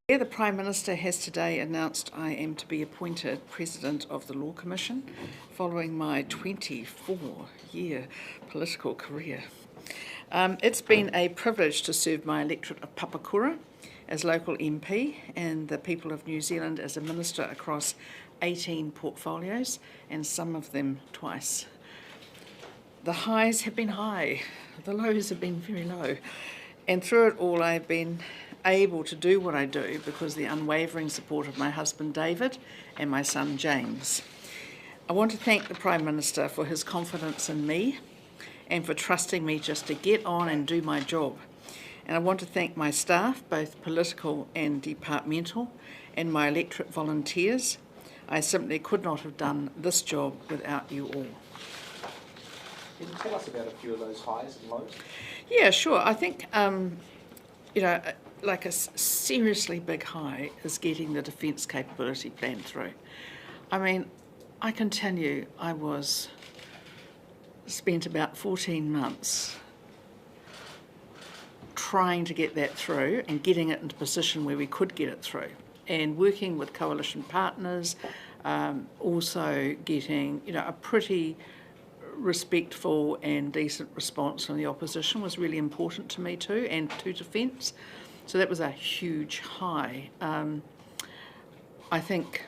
The Prime Minister has today announced I am to be appointed President of the Law Commission following my 24-year political career. It's been a privilege to serve my electorate of Papakura as local MP and the people of New Zealand as a minister across 18 portfolios, and some of them twice. The highs have been high, the lows have been very low, and through it all I've been able to do what I do because of the unwavering support of my husband David and my son James. I want to thank the Prime Minister for his confidence in me and for trusting me just to get on and do my job. And I want to thank my staff, both political and departmental, and my electorate volunteers. I simply could not have done this job without you all. Can you tell us about a few of those highs and lows? Yeah, sure. I think, like a seriously big high is getting the Defence Capability Plan through. I mean, I can tell you I spent about 14 months trying to get that through and getting it into a position where we could get it through, and working with coalition partners, also getting a pretty respectful and decent response from the opposition was really important to me too, and to Defence. So that was a huge high. I think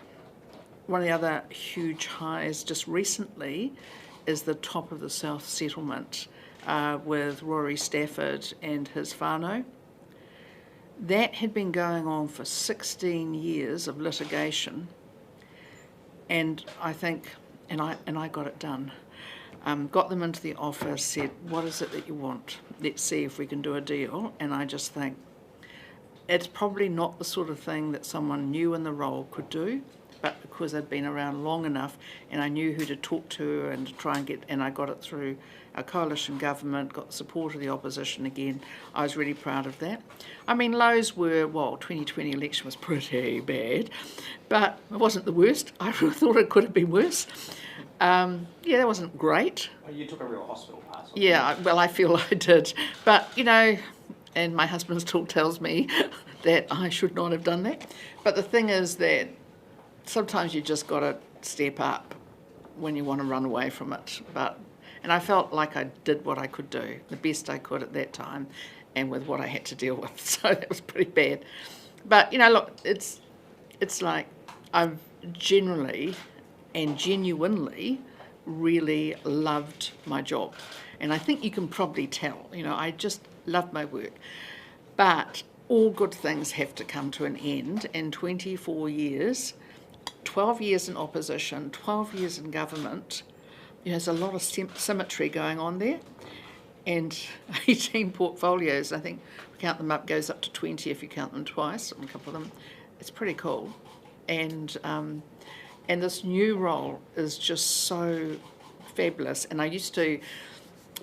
one of the other huge highs just recently is the top of the South Settlement with Rory Stafford and his whānau. That had been going on for 16 years of litigation, and I think, and I got it done. Got them into the office, said, what is it that you want? Let's see if we can do a deal. And I just think it's probably not the sort of thing that someone new in the role could do, but because I'd been around long enough and I knew who to talk to and to try and get, and I got it through a coalition government, got the support of the opposition again. I was really proud of that. I mean, lows were, 2020 election was pretty bad, but it wasn't the worst. I thought it could have been worse. That wasn't great. You took a real hospital pass. Yeah, well, I feel I did. But, and my husband's talk tells me that I should not have done that. But the thing is that sometimes you just got to step up when you want to run away from it. And I felt like I did what I could do, the best I could at that time, and with what I had to deal with. So that was pretty bad. But, look, it's like I've generally and genuinely really loved my job. And I think you can probably tell, I just love my work. But all good things have to come to an end, and 24 years, 12 years in opposition, 12 years in government, there's a lot of symmetry going on there. And 18 portfolios, I think, if you count them up, goes up to 20 if you count them twice, and a couple of them. It's pretty cool. And this new role is just so fabulous. And I used to,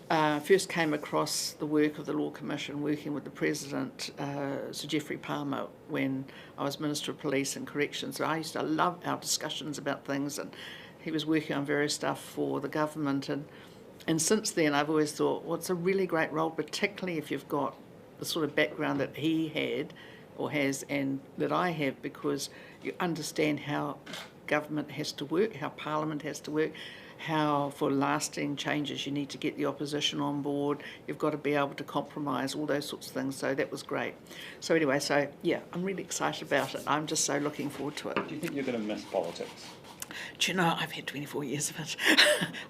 first came across the work of the Law Commission working with the President, Sir Geoffrey Palmer, when I was Minister of Police and Corrections. So I used to love our discussions about things, and he was working on various stuff for the government. And since then I've always thought, it's a really great role, particularly if you've got the sort of background that he had or has and that I have, because you understand how government has to work, how Parliament has to work, how for lasting changes you need to get the opposition on board, you've got to be able to compromise, all those sorts of things. So that was great. So anyway, I'm really excited about it. I'm just so looking forward to it. Do you think you're going to miss politics? Do you know, I've had 24 years of it.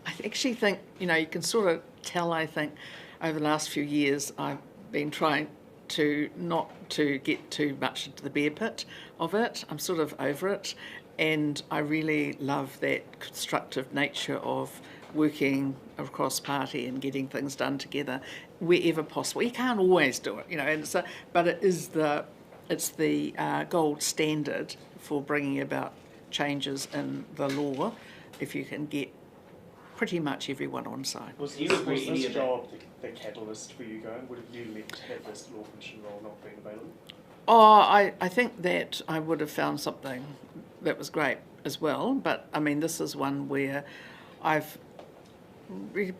I actually think, you can sort of tell, I think, over the last few years I've been trying to not to get too much into the bear pit of it. I'm sort of over it. And I really love that constructive nature of working across party and getting things done together wherever possible. You can't always do it, but it's the gold standard for bringing about changes in the law if you can get pretty much everyone on side. Was this job the catalyst for you going? Would have you had this law commission role not been available? I think that I would have found something that was great as well, but I mean, this is one where I've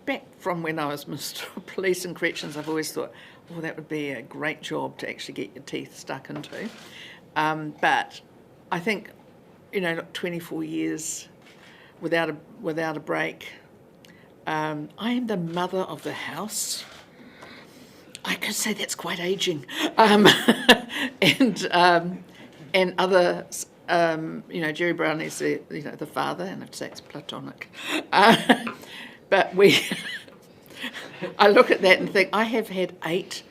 back from when I was Minister of Police and Corrections, I've always thought, that would be a great job to actually get your teeth stuck into. But I think, 24 years without a break. I am the mother of the house. I could say that's quite aging. And other, Jerry Brown is the father, and I'd say it's platonic. But I look at that and think, I have had 8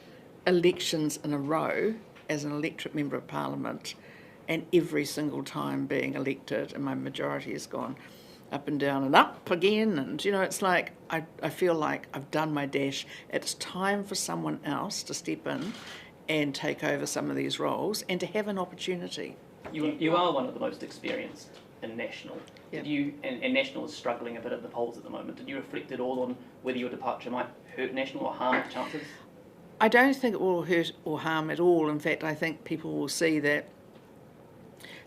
elections in a row as an electorate member of Parliament, and every single time being elected, and my majority has gone up and down and up again, and it's like I feel like I've done my dash. It's time for someone else to step in and take over some of these roles and to have an opportunity. You are one of the most experienced in National. Yep. Did you, and National is struggling a bit at the polls at the moment, did you reflect at all on whether your departure might hurt National or harm its chances? I don't think it will hurt or harm at all. In fact, I think people will see that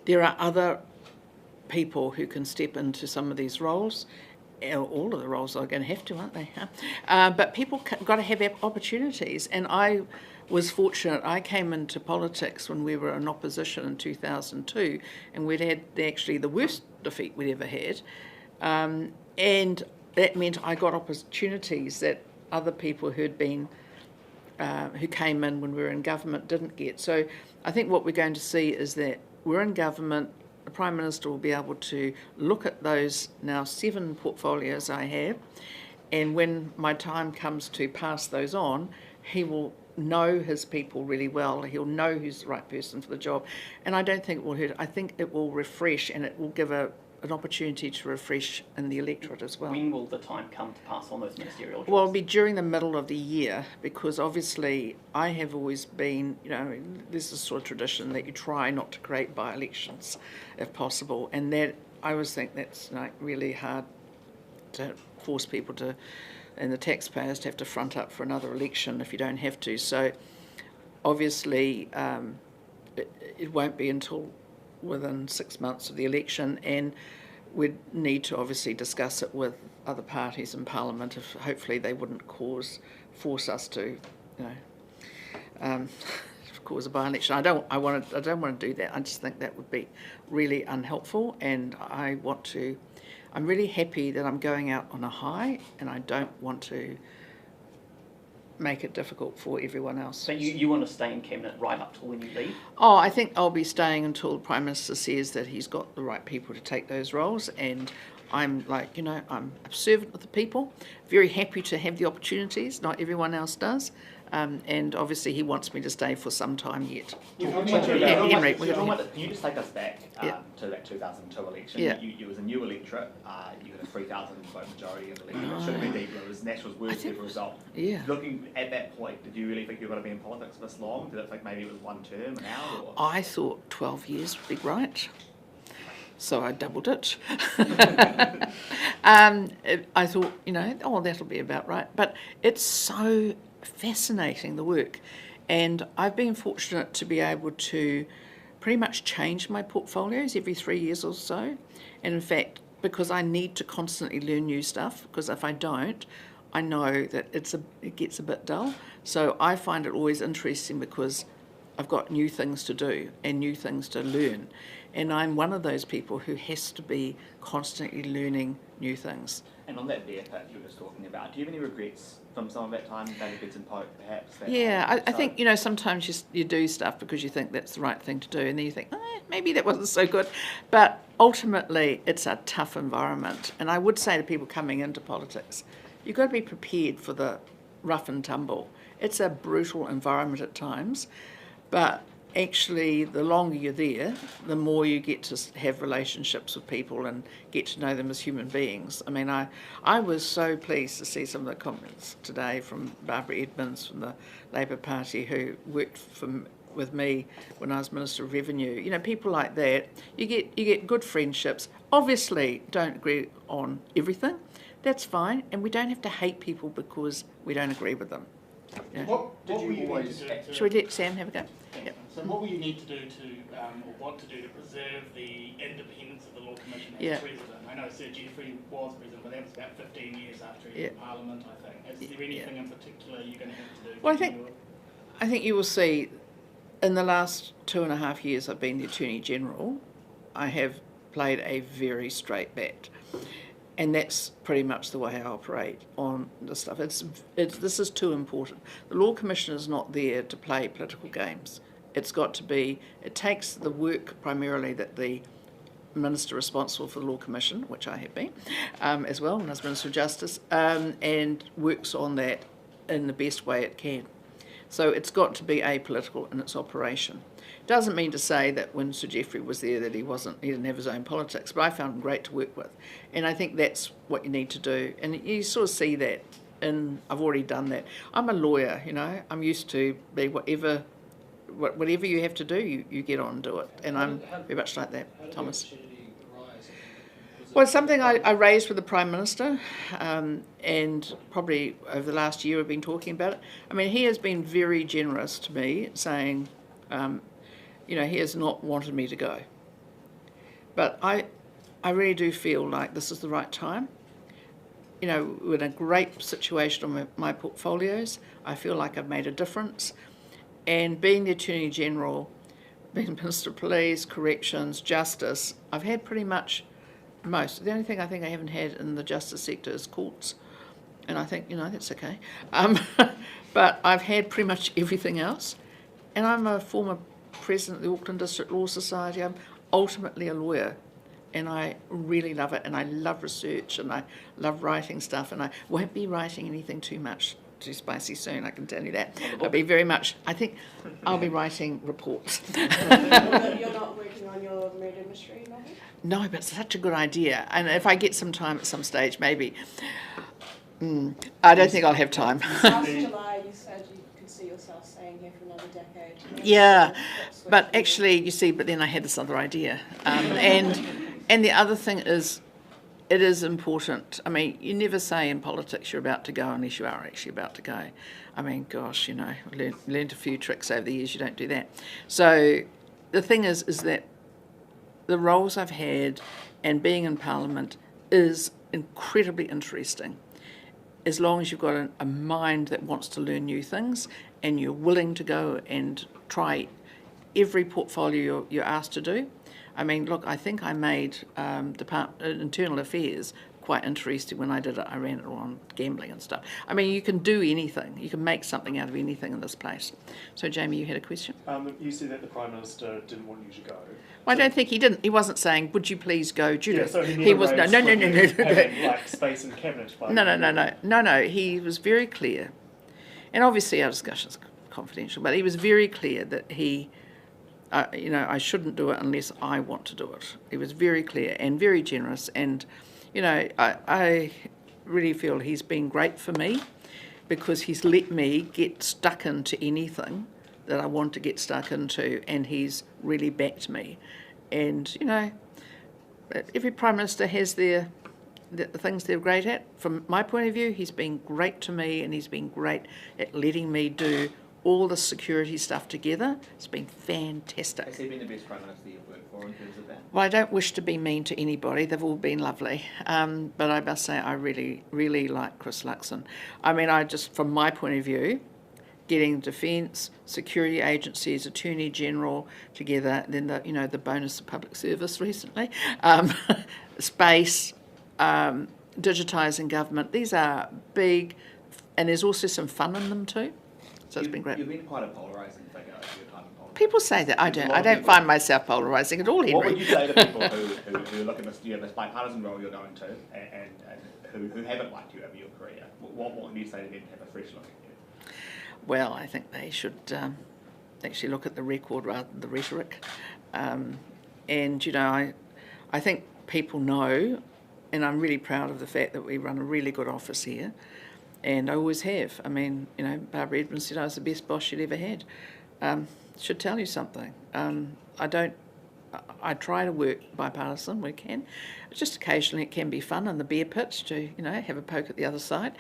there are other people who can step into some of these roles. All of the roles are going to have to, aren't they? But people got to have opportunities. And I was fortunate. I came into politics when we were in opposition in 2002, and we'd had actually the worst defeat we'd ever had. And that meant I got opportunities that other people who'd been who came in when we were in government didn't get. So I think what we're going to see is that we're in government, the Prime Minister will be able to look at those now 7 portfolios I have, and when my time comes to pass those on, he will know his people really well. He'll know who's the right person for the job. And I don't think it will hurt. I think it will refresh, and it will give an opportunity to refresh in the electorate as well. When will the time come to pass on those ministerial jobs? Well, it'll be during the middle of the year, because obviously I have always been, there's this sort of tradition that you try not to create by-elections if possible, and that I always think that's really hard to force people to, and the taxpayers to have to front up for another election if you don't have to. So obviously it won't be until within 6 months of the election, and we'd need to obviously discuss it with other parties in Parliament if hopefully they wouldn't force us to, cause a by-election. I don't want to do that. I just think that would be really unhelpful, and I'm really happy that I'm going out on a high, and I don't want to make it difficult for everyone else. So you want to stay in Cabinet right up till when you leave? Oh, I think I'll be staying until the Prime Minister says that he's got the right people to take those roles, and I'm I'm a servant of the people, very happy to have the opportunities, not everyone else does, and obviously he wants me to stay for some time yet. Henry, can you just take us back to that 2002 election? Yeah. You was a new electorate, you had a 3,000 vote majority in the electorate. It should have been deeper. It was National's worst ever result. Yeah. Looking at that point, did you really think you were going to be in politics for this long? Did it think maybe it was one term and out? Or? I thought 12 years would be great, so I doubled it. I thought, that'll be about right. But it's so fascinating, the work, and I've been fortunate to be able to pretty much change my portfolios every 3 years or so, and in fact, because I need to constantly learn new stuff, because if I don't, I know that it gets a bit dull. So I find it always interesting because I've got new things to do and new things to learn, and I'm one of those people who has to be constantly learning new things. And on that bear pit you were just talking about, do you have any regrets from some of that time, David Benson Pope perhaps? Yeah, I think, sometimes you do stuff because you think that's the right thing to do, and then you think, maybe that wasn't so good. But ultimately, it's a tough environment. And I would say to people coming into politics, you've got to be prepared for the rough and tumble. It's a brutal environment at times, but actually, the longer you're there, the more you get to have relationships with people and get to know them as human beings. I mean, I was so pleased to see some of the comments today from Barbara Edmonds from the Labour Party, who worked with me when I was Minister of Revenue. People like that, you get good friendships. Obviously, don't agree on everything. That's fine, and we don't have to hate people because we don't agree with them. What will you need to do Should we let Sam have a go? Yep. So what will you need to do or what to do to preserve the independence of the Law Commission as president? I know Sir Geoffrey was president, but that was about 15 years after he was in Parliament, I think. Is there anything in particular you're going to have to do? Well, I think you will see in the last 2.5 years I've been the Attorney General, I have played a very straight bat. And that's pretty much the way I operate on this stuff. This is too important. The Law Commission is not there to play political games. It takes the work primarily that the Minister responsible for the Law Commission, which I have been, as well, and as Minister of Justice, and works on that in the best way it can. So it's got to be apolitical in its operation. Doesn't mean to say that when Sir Geoffrey was there that he didn't have his own politics, but I found him great to work with. And I think that's what you need to do. And you sort of see that, and I've already done that. I'm a lawyer, I'm used to be whatever you have to do, you get on and do it. And I'm very much like that, Thomas. Well, it's something I raised with the Prime Minister, and probably over the last year we've been talking about it. I mean, he has been very generous to me, saying, he has not wanted me to go. But I really do feel like this is the right time. We're in a great situation on my portfolios. I feel like I've made a difference. And being the Attorney General, being Minister of Police, Corrections, Justice, I've had pretty much most. The only thing I think I haven't had in the justice sector is courts. And I think, that's okay. But I've had pretty much everything else. And I'm a former president of the Auckland District Law Society. I'm ultimately a lawyer. And I really love it. And I love research. And I love writing stuff. And I won't be writing anything too too spicy soon, I can tell you that. I think I'll be writing reports. You're not working on your murder mystery novel? No, but it's such a good idea. And if I get some time at some stage, maybe. I don't think I'll have time. Last July you said you could see yourself staying here for another decade. Yeah, but actually, but then I had this other idea. And the other thing is, it is important. I mean, you never say in politics you're about to go unless you are actually about to go. I mean, gosh, learned a few tricks over the years. You don't do that. So the thing is that the roles I've had and being in Parliament is incredibly interesting. As long as you've got a mind that wants to learn new things and you're willing to go and try every portfolio you're asked to do. I mean, look, I think I made Internal Affairs quite interesting when I did it. I ran it on gambling and stuff. I mean, you can do anything. You can make something out of anything in this place. So, Jamie, you had a question? You said that the Prime Minister didn't want you to go. Well, I don't think he didn't. He wasn't saying, "Would you please go, Judith?" Yeah, so he was no. having, like, space in cabinet. No. He was very clear, and obviously our discussion's confidential. But he was very clear that he. I shouldn't do it unless I want to do it. He was very clear and very generous, and I really feel he's been great for me because he's let me get stuck into anything that I want to get stuck into, and he's really backed me. And every Prime Minister has the things they're great at. From my point of view, he's been great to me, and he's been great at letting me do all the security stuff together. It's been fantastic. Has he been the best Prime Minister you've worked for in terms of that? Well, I don't wish to be mean to anybody. They've all been lovely. But I must say I really, really like Chris Luxon. I mean, from my point of view, getting defence, security agencies, Attorney General together, then the bonus of public service recently, space, digitising government. These are big, and there's also some fun in them too. So it's been great. You've been quite a polarising figure over your time in politics. People say that. I don't find myself polarising at all, Henry. What would you say to people who look at this, this bipartisan role you're going to, and who haven't liked you over your career? What would you say to them to have a fresh look at you? Well, I think they should actually look at the record rather than the rhetoric. And, I think people know, and I'm really proud of the fact that we run a really good office here. And I always have. I mean, Barbara Edmonds said I was the best boss she'd ever had. Should tell you something. I try to work bipartisan when we can. Just occasionally it can be fun in the bear pit to, have a poke at the other side.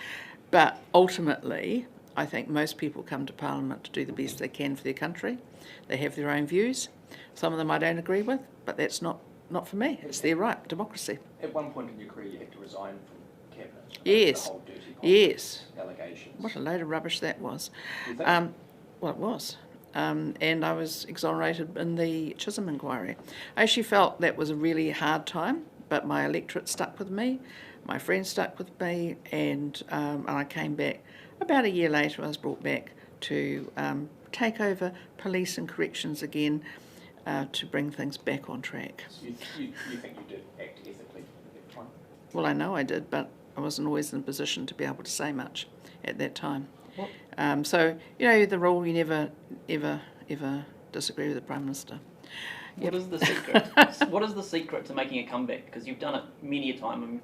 But ultimately, I think most people come to Parliament to do the best they can for their country. They have their own views. Some of them I don't agree with, but that's not for me. It's their right, democracy. At one point in your career, you had to resign from cabinet. Yes. The whole dirty Yes. allegations. What a load of rubbish that was. You think? Well, it was. and I was exonerated in the Chisholm inquiry. I actually felt that was a really hard time, but my electorate stuck with me, my friends stuck with me, and I came back. About a year later, I was brought back to take over police and corrections again, to bring things back on track. So you think you did act ethically at that time? Well, I know I did, but I wasn't always in a position to be able to say much at that time. So, the rule, you never, ever disagree with the Prime Minister. What is the secret? What is the secret to making a comeback? Because you've done it many a time. I mean,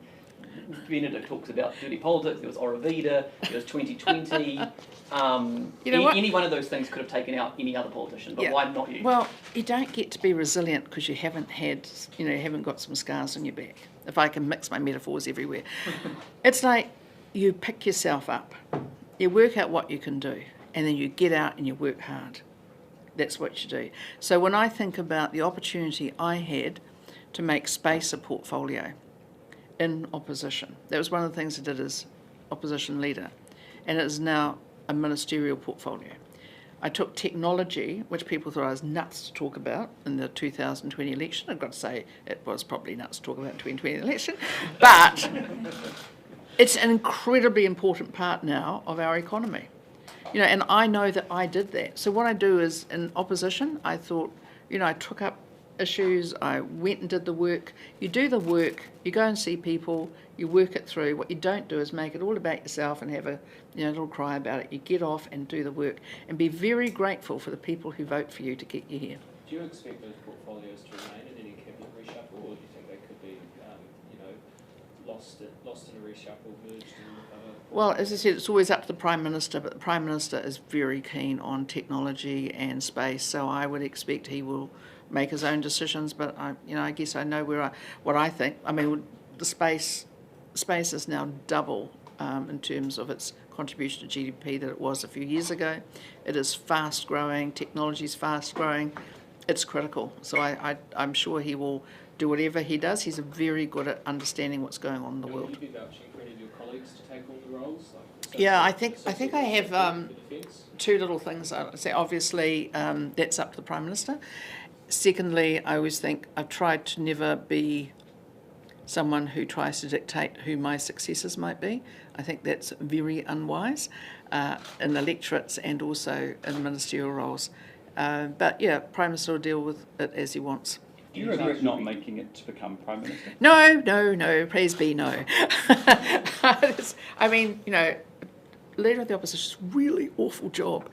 Benedict talks about dirty politics, there was Orovida, there was 2020. Any one of those things could have taken out any other politician, but why not you? Well, you don't get to be resilient because you haven't got some scars on your back. If I can mix my metaphors everywhere. It's like you pick yourself up, you work out what you can do, and then you get out and you work hard. That's what you do. So when I think about the opportunity I had to make space a portfolio in opposition, that was one of the things I did as opposition leader, and it is now a ministerial portfolio. I took technology, which people thought I was nuts to talk about in the 2020 election. I've got to say it was probably nuts to talk about the 2020 election, but it's an incredibly important part now of our economy. And I know that I did that. So what I do is, in opposition, I thought, I took up issues, I went and did the work. You do the work, you go and see people, you work it through. What you don't do is make it all about yourself and have a little cry about it. You get off and do the work and be very grateful for the people who vote for you to get you here. Do you expect those portfolios to remain in any cabinet reshuffle, or do you think they could be, lost in a reshuffle, merged in? Well, as I said, it's always up to the Prime Minister, but the Prime Minister is very keen on technology and space, so I would expect he will make his own decisions. But I guess I know what I think. I mean, the space is now double in terms of its contribution to GDP that it was a few years ago. It is fast growing. Technology is fast growing. It's critical. So I'm sure he will do whatever he does. He's very good at understanding what's going on in the world. Will you be vouching for any of your colleagues to take on the roles? Yeah, I think I have two little things I would say. Obviously, that's up to the Prime Minister. Secondly, I always think I've tried to never be someone who tries to dictate who my successors might be. I think that's very unwise in electorates and also in ministerial roles. But Prime Minister will deal with it as he wants. Do you regret not making it to become Prime Minister? No, praise be, no. I mean, Leader of the Opposition is a really awful job.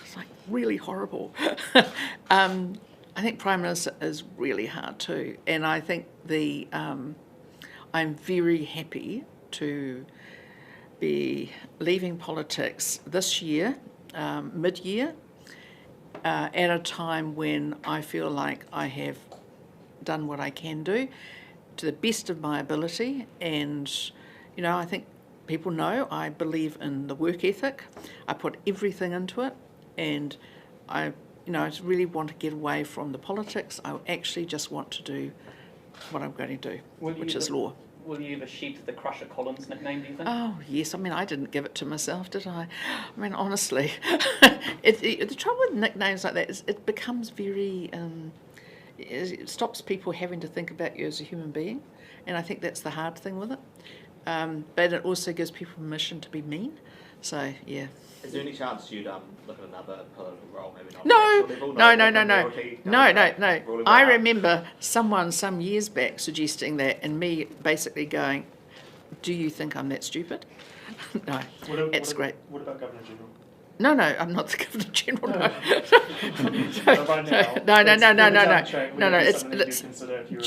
It's like really horrible. I think Prime Minister is really hard too. And I think I'm very happy to be leaving politics this year, mid-year, at a time when I feel like I have done what I can do to the best of my ability. And I think people know I believe in the work ethic. I put everything into it, and I really want to get away from the politics. I actually just want to do what I'm going to do, which is law. Will you ever shed the Crusher Collins nickname, do you think? Oh, yes. I mean, I didn't give it to myself, did I? I mean, honestly. The trouble with nicknames like that is it becomes very... it stops people having to think about you as a human being, and I think that's the hard thing with it. But it also gives people permission to be mean. So, yeah. Is there any chance you'd look at another political role, maybe not? No. I remember someone some years back suggesting that, and me basically going, "Do you think I'm that stupid?" No, it's great. What about Governor General? No, I'm not the Governor General. No. It's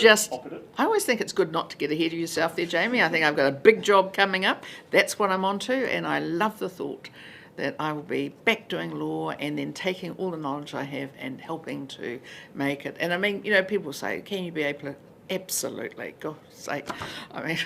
just. I always think it's good not to get ahead of yourself there, Jamie. I think I've got a big job coming up. That's what I'm onto, and I love the thought that I will be back doing law and then taking all the knowledge I have and helping to make it. And I mean, people say, "Can you be apolitical?" Absolutely. God's sake. I mean.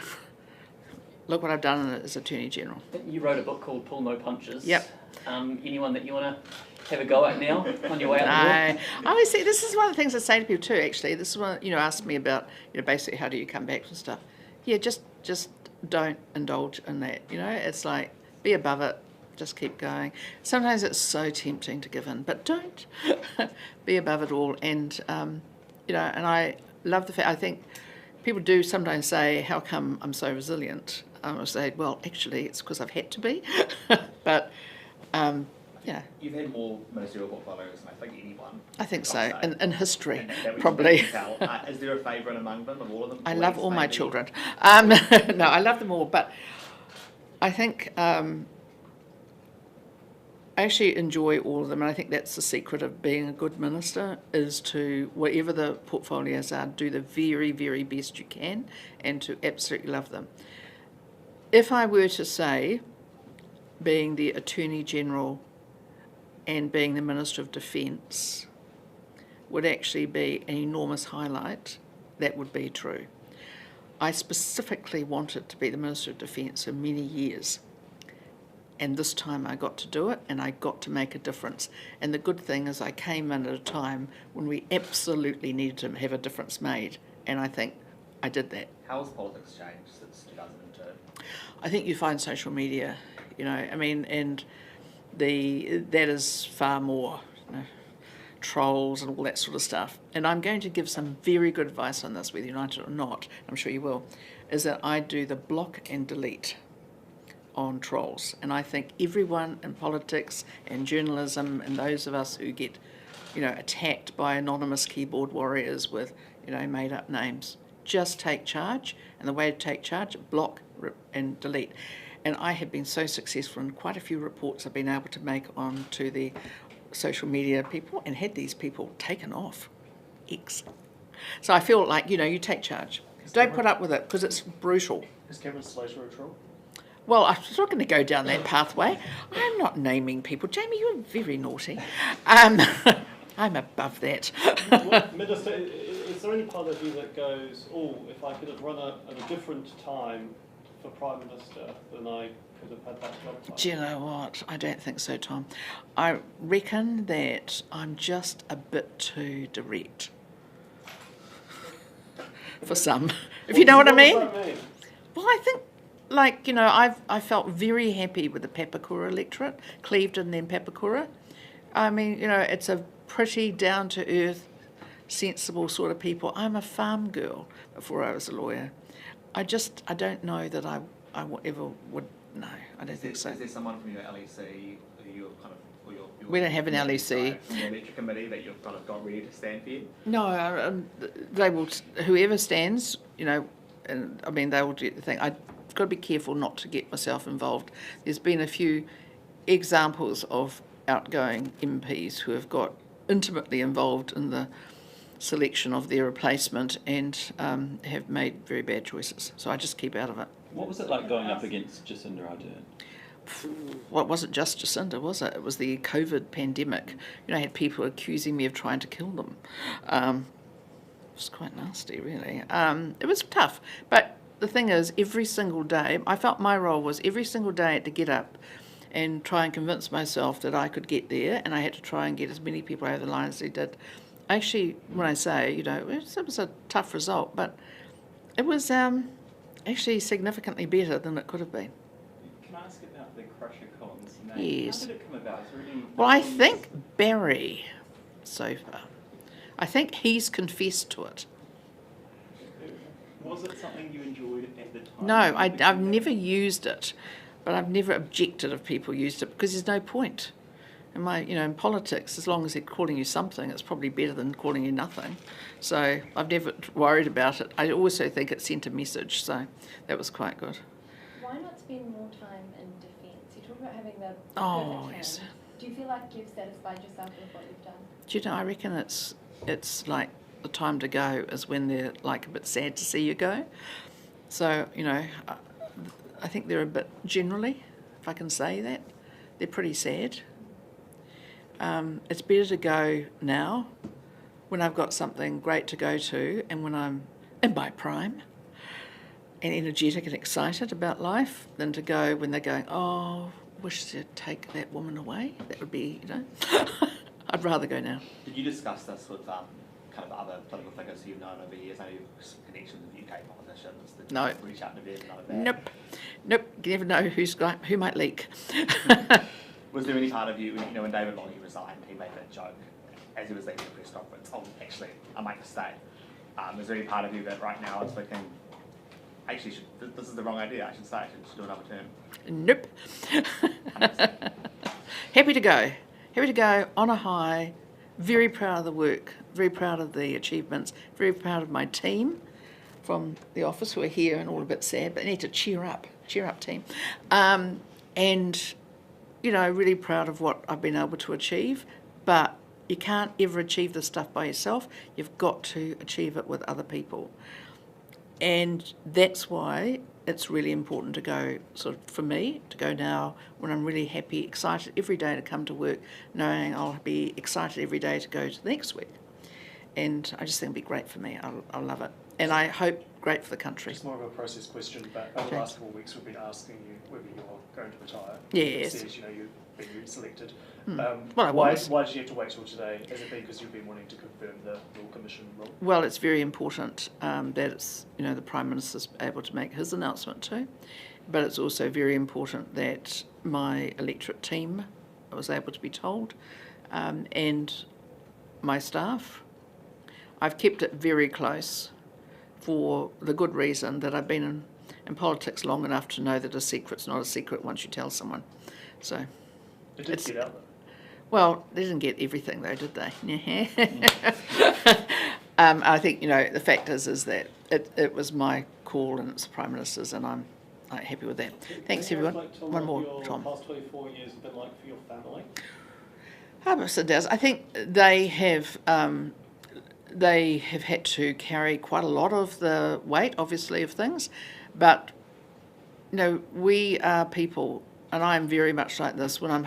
Look what I've done as Attorney General. You wrote a book called Pull No Punches. Yep. Anyone that you want to have a go at now on your way out the door? I always say, this is one of the things I say to people too, actually. This is one, asked me about, basically how do you come back and stuff. Yeah, just don't indulge in that, It's like, be above it, just keep going. Sometimes it's so tempting to give in, but don't. Be above it all. And, you know, and I love the fact, I think people do sometimes say, how come I'm so resilient? I say, well, actually, it's because I've had to be. But, yeah. You've had more ministerial portfolios than I think anyone. I think so, in history, And that we probably. can tell. Is there a favourite among them, of all of them? I Or love ex all my maybe? children. No, I love them all, but I think I actually enjoy all of them, and I think that's the secret of being a good minister, is to, whatever the portfolios are, do the very, very best you can and to absolutely love them. If I were to say, being the Attorney General and being the Minister of Defence would actually be an enormous highlight, that would be true. I specifically wanted to be the Minister of Defence for many years, and this time I got to do it, and I got to make a difference. And the good thing is I came in at a time when we absolutely needed to have a difference made, and I think I did that. How has politics changed since 2002? I think you find social media, you know, I mean, and that is far more, you know, trolls and all that sort of stuff. And I'm going to give some very good advice on this, whether you like it or not, I'm sure you will, is that I do the block and delete on trolls. And I think everyone in politics and journalism and those of us who get, you know, attacked by anonymous keyboard warriors with, you know, made up names, just take charge. And the way to take charge, block and delete. And I have been so successful in quite a few reports I've been able to make on to the social media people and had these people taken off. So I feel like, you know, you take charge. Don't put up with it because it's brutal. Is Cameron Slater a troll? Well, I'm not going to go down that pathway. I'm not naming people. Jamie, you're very naughty. I'm above that. Minister, is there any part of you that goes, oh, if I could have run at a different time for Prime Minister, then I could have had that job title? Do you know what? I don't think so, Tom. I reckon that I'm just a bit too direct. For some. If you know what I mean? What does that mean? Well, I think, like, you know, I felt very happy with the Papakura electorate, Clevedon and then Papakura. I mean, you know, it's a pretty down-to-earth, sensible sort of people. I'm a farm girl before I was a lawyer. I don't know that I ever would, no, I don't think so. Is there someone from your LEC who you're kind of, or your We don't have an LEC. From your electric committee that you've kind of got ready to stand for you? No, they will, whoever stands, you know, and I mean, they will do the thing. I've got to be careful not to get myself involved. There's been a few examples of outgoing MPs who have got intimately involved in the selection of their replacement and have made very bad choices. So I just keep out of it. What was it like going up against Jacinda Ardern? Well, it wasn't just Jacinda, was it? It was the COVID pandemic. You know, I had people accusing me of trying to kill them. It was quite nasty, really. It was tough. But the thing is, every single day, I felt my role was every single day I had to get up and try and convince myself that I could get there, and I had to try and get as many people over the line as they did. Actually, when I say, you know, it was a tough result, but it was actually significantly better than it could have been. Can I ask about the Crusher Collins name? Yes. How did it come about? Is there any Well, I think Barry, so far, I think he's confessed to it. Was it something you enjoyed at the time? No, I've never used it, but I've never objected if people used it because there's no point. In politics, as long as they're calling you something, it's probably better than calling you nothing. So I've never worried about it. I also think it sent a message, so that was quite good. Why not spend more time in defence? You talk about having the Oh, perfect yes. home. Do you feel like you've satisfied yourself with what you've done? Do you know, I reckon it's like the time to go is when they're like a bit sad to see you go. So, you know, I think they're a bit, generally, if I can say that, they're pretty sad. It's better to go now when I've got something great to go to and when I'm in my prime and energetic and excited about life than to go when they're going, oh, wish they'd take that woman away. That would be, you know, I'd rather go now. Did you discuss this with kind of other political figures who you've known over the years, maybe connections with UK politicians that No. you reach out to them, none of that? Nope. You never know who might leak. Was there any part of you, when David Logie resigned, he made that joke as he was leaving the press conference, oh, actually, I might stay. Is there any part of you that right now is thinking, actually, this is the wrong idea, I should stay, I should do another term? Nope. Happy to go on a high, very proud of the work, very proud of the achievements, very proud of my team from the office who are here and all a bit sad, but they need to cheer up team. And, really proud of what I've been able to achieve, but you can't ever achieve this stuff by yourself. You've got to achieve it with other people. And that's why it's really important to go, for me, to go now when I'm really happy, excited every day to come to work, knowing I'll be excited every day to go to the next week. And I just think it'll be great for me. I'll love it. And I hope great for the country. Just more of a process question, but over the last couple of weeks we've been asking you whether you're going to retire. Yes. You said, you've been selected. Well, why did you have to wait till today? Has it been because you've been wanting to confirm the Royal Commission role? Well, it's very important that it's, the Prime Minister's able to make his announcement too, but it's also very important that my electorate team was able to be told, and my staff. I've kept it very close for the good reason that I've been in politics long enough to know that a secret's not a secret once you tell someone. So It did get out there. Well, they didn't get everything though, did they? I think, the fact is that it was my call and it's the Prime Minister's, and I'm happy with that. Thanks, Can you everyone. reflect on One what more, your Tom. past 24 years have been like for your family? It does. I think they have had to carry quite a lot of the weight, obviously, of things, but we are people, and I'm very much like this. When I'm